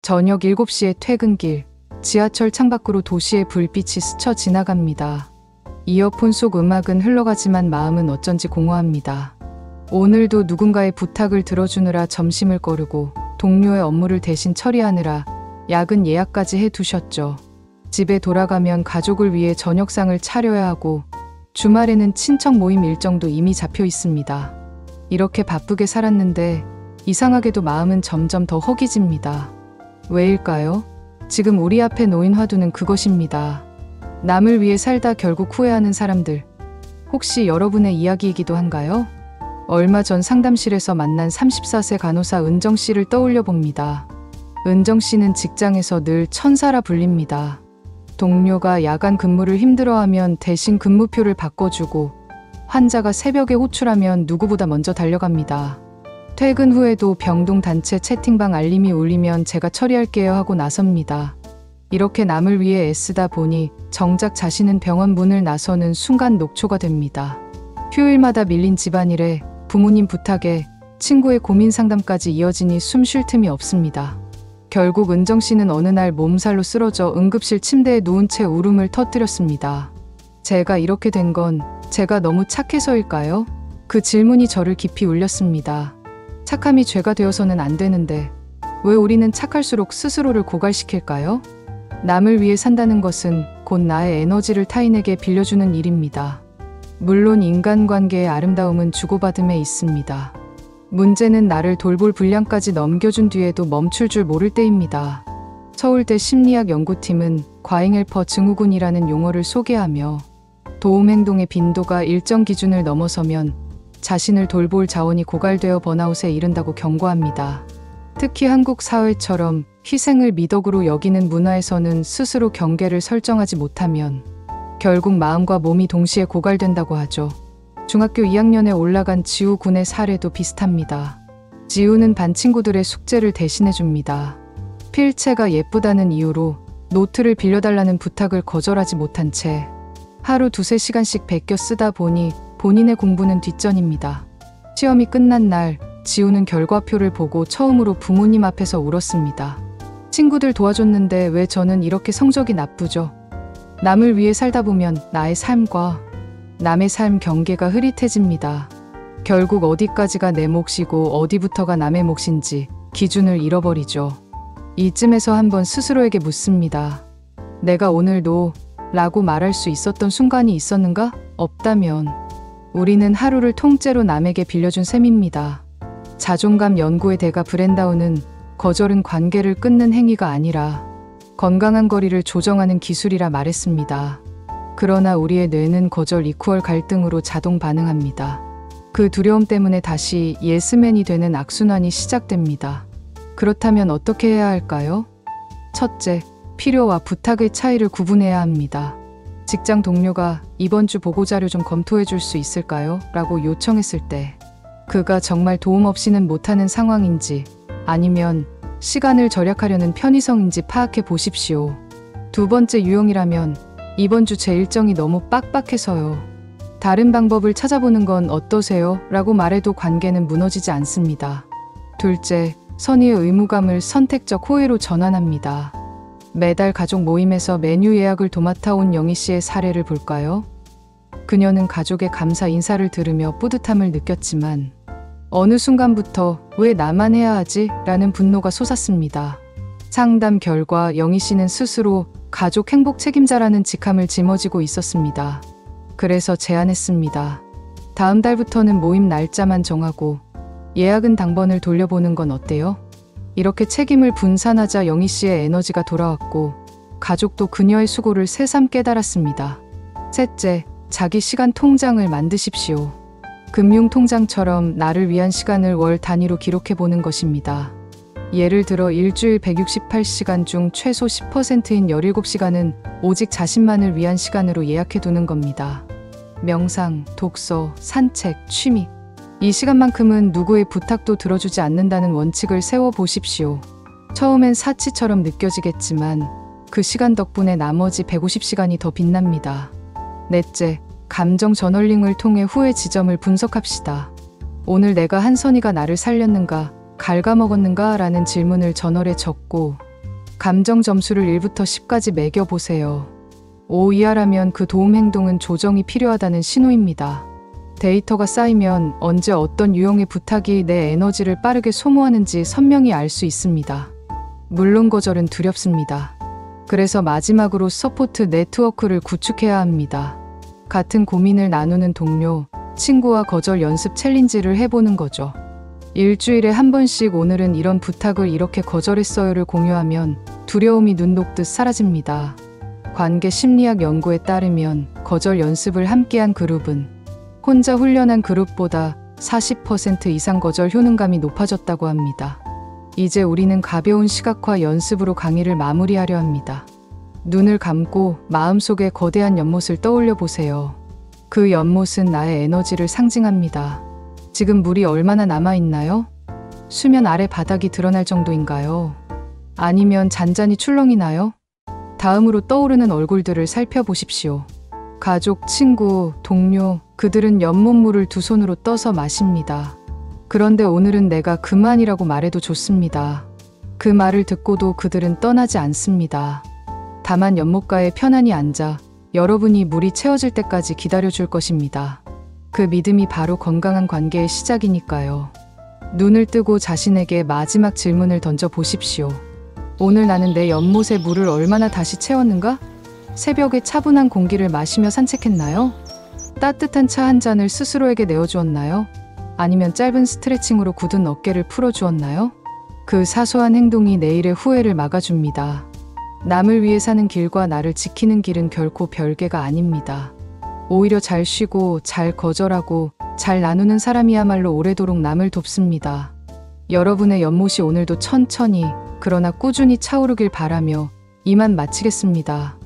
저녁 7시에 퇴근길, 지하철 창밖으로 도시의 불빛이 스쳐 지나갑니다. 이어폰 속 음악은 흘러가지만 마음은 어쩐지 공허합니다. 오늘도 누군가의 부탁을 들어주느라 점심을 거르고 동료의 업무를 대신 처리하느라 야근 예약까지 해두셨죠. 집에 돌아가면 가족을 위해 저녁상을 차려야 하고 주말에는 친척 모임 일정도 이미 잡혀 있습니다. 이렇게 바쁘게 살았는데 이상하게도 마음은 점점 더 허기집니다. 왜일까요? 지금 우리 앞에 놓인 화두는 그것입니다. 남을 위해 살다 결국 후회하는 사람들. 혹시 여러분의 이야기이기도 한가요? 얼마 전 상담실에서 만난 34세 간호사 은정 씨를 떠올려 봅니다. 은정 씨는 직장에서 늘 천사라 불립니다. 동료가 야간 근무를 힘들어하면 대신 근무표를 바꿔주고 환자가 새벽에 호출하면 누구보다 먼저 달려갑니다. 퇴근 후에도 병동단체 채팅방 알림이 울리면 제가 처리할게요 하고 나섭니다. 이렇게 남을 위해 애쓰다 보니 정작 자신은 병원 문을 나서는 순간 녹초가 됩니다. 휴일마다 밀린 집안일에 부모님 부탁에 친구의 고민 상담까지 이어지니 숨 쉴 틈이 없습니다. 결국 은정 씨는 어느 날 몸살로 쓰러져 응급실 침대에 누운 채 울음을 터뜨렸습니다. 제가 이렇게 된 건 제가 너무 착해서일까요? 그 질문이 저를 깊이 울렸습니다. 착함이 죄가 되어서는 안 되는데 왜 우리는 착할수록 스스로를 고갈시킬까요? 남을 위해 산다는 것은 곧 나의 에너지를 타인에게 빌려주는 일입니다. 물론 인간관계의 아름다움은 주고받음에 있습니다. 문제는 나를 돌볼 분량까지 넘겨준 뒤에도 멈출 줄 모를 때입니다. 서울대 심리학 연구팀은 과잉헬퍼 증후군이라는 용어를 소개하며 도움행동의 빈도가 일정 기준을 넘어서면 자신을 돌볼 자원이 고갈되어 번아웃에 이른다고 경고합니다. 특히 한국 사회처럼 희생을 미덕으로 여기는 문화에서는 스스로 경계를 설정하지 못하면 결국 마음과 몸이 동시에 고갈된다고 하죠. 중학교 2학년에 올라간 지우 군의 사례도 비슷합니다. 지우는 반 친구들의 숙제를 대신해줍니다. 필체가 예쁘다는 이유로 노트를 빌려달라는 부탁을 거절하지 못한 채 하루 2~3시간씩 베껴 쓰다 보니 본인의 공부는 뒷전입니다. 시험이 끝난 날 지우는 결과표를 보고 처음으로 부모님 앞에서 울었습니다. 친구들 도와줬는데 왜 저는 이렇게 성적이 나쁘죠? 남을 위해 살다 보면 나의 삶과 남의 삶 경계가 흐릿해집니다. 결국 어디까지가 내 몫이고 어디부터가 남의 몫인지 기준을 잃어버리죠. 이쯤에서 한번 스스로에게 묻습니다. 내가 오늘도 라고 말할 수 있었던 순간이 있었는가? 없다면 우리는 하루를 통째로 남에게 빌려준 셈입니다. 자존감 연구의 대가 브렌다우는 거절은 관계를 끊는 행위가 아니라 건강한 거리를 조정하는 기술이라 말했습니다. 그러나 우리의 뇌는 거절 이퀄 갈등으로 자동 반응합니다. 그 두려움 때문에 다시 예스맨이 되는 악순환이 시작됩니다. 그렇다면 어떻게 해야 할까요? 첫째, 필요와 부탁의 차이를 구분해야 합니다. 직장 동료가 이번 주 보고자료 좀 검토해 줄 수 있을까요? 라고 요청했을 때 그가 정말 도움 없이는 못하는 상황인지 아니면 시간을 절약하려는 편의성인지 파악해 보십시오. 두 번째 유형이라면 이번 주 제 일정이 너무 빡빡해서요. 다른 방법을 찾아보는 건 어떠세요? 라고 말해도 관계는 무너지지 않습니다. 둘째, 선의의 의무감을 선택적 호의로 전환합니다. 매달 가족 모임에서 메뉴 예약을 도맡아 온 영희 씨의 사례를 볼까요? 그녀는 가족의 감사 인사를 들으며 뿌듯함을 느꼈지만 어느 순간부터 왜 나만 해야 하지? 라는 분노가 솟았습니다. 상담 결과 영희 씨는 스스로 가족 행복 책임자라는 직함을 짊어지고 있었습니다. 그래서 제안했습니다. 다음 달부터는 모임 날짜만 정하고 예약은 당번을 돌려보는 건 어때요? 이렇게 책임을 분산하자 영희 씨의 에너지가 돌아왔고 가족도 그녀의 수고를 새삼 깨달았습니다. 셋째, 자기 시간 통장을 만드십시오. 금융통장처럼 나를 위한 시간을 월 단위로 기록해보는 것입니다. 예를 들어 일주일 168시간 중 최소 10%인 17시간은 오직 자신만을 위한 시간으로 예약해두는 겁니다. 명상, 독서, 산책, 취미. 이 시간만큼은 누구의 부탁도 들어주지 않는다는 원칙을 세워보십시오. 처음엔 사치처럼 느껴지겠지만 그 시간 덕분에 나머지 150시간이 더 빛납니다. 넷째, 감정 저널링을 통해 후회 지점을 분석합시다. 오늘 내가 한 선의가 나를 살렸는가, 갉아먹었는가 라는 질문을 저널에 적고 감정 점수를 1부터 10까지 매겨보세요. 5 이하라면 그 도움 행동은 조정이 필요하다는 신호입니다. 데이터가 쌓이면 언제 어떤 유형의 부탁이 내 에너지를 빠르게 소모하는지 선명히 알 수 있습니다. 물론 거절은 두렵습니다. 그래서 마지막으로 서포트 네트워크를 구축해야 합니다. 같은 고민을 나누는 동료, 친구와 거절 연습 챌린지를 해보는 거죠. 일주일에 한 번씩 오늘은 이런 부탁을 이렇게 거절했어요를 공유하면 두려움이 눈 녹듯 사라집니다. 관계 심리학 연구에 따르면 거절 연습을 함께한 그룹은 혼자 훈련한 그룹보다 40% 이상 거절 효능감이 높아졌다고 합니다. 이제 우리는 가벼운 시각화 연습으로 강의를 마무리하려 합니다. 눈을 감고 마음속에 거대한 연못을 떠올려 보세요. 그 연못은 나의 에너지를 상징합니다. 지금 물이 얼마나 남아있나요? 수면 아래 바닥이 드러날 정도인가요? 아니면 잔잔히 출렁이나요? 다음으로 떠오르는 얼굴들을 살펴보십시오. 가족, 친구, 동료, 그들은 연못물을 두 손으로 떠서 마십니다. 그런데 오늘은 내가 그만이라고 말해도 좋습니다. 그 말을 듣고도 그들은 떠나지 않습니다. 다만 연못가에 편안히 앉아 여러분이 물이 채워질 때까지 기다려줄 것입니다. 그 믿음이 바로 건강한 관계의 시작이니까요. 눈을 뜨고 자신에게 마지막 질문을 던져 보십시오. 오늘 나는 내 연못의 물을 얼마나 다시 채웠는가? 새벽에 차분한 공기를 마시며 산책했나요? 따뜻한 차 한 잔을 스스로에게 내어주었나요? 아니면 짧은 스트레칭으로 굳은 어깨를 풀어주었나요? 그 사소한 행동이 내일의 후회를 막아줍니다. 남을 위해 사는 길과 나를 지키는 길은 결코 별개가 아닙니다. 오히려 잘 쉬고 잘 거절하고 잘 나누는 사람이야말로 오래도록 남을 돕습니다. 여러분의 연못이 오늘도 천천히 그러나 꾸준히 차오르길 바라며 이만 마치겠습니다.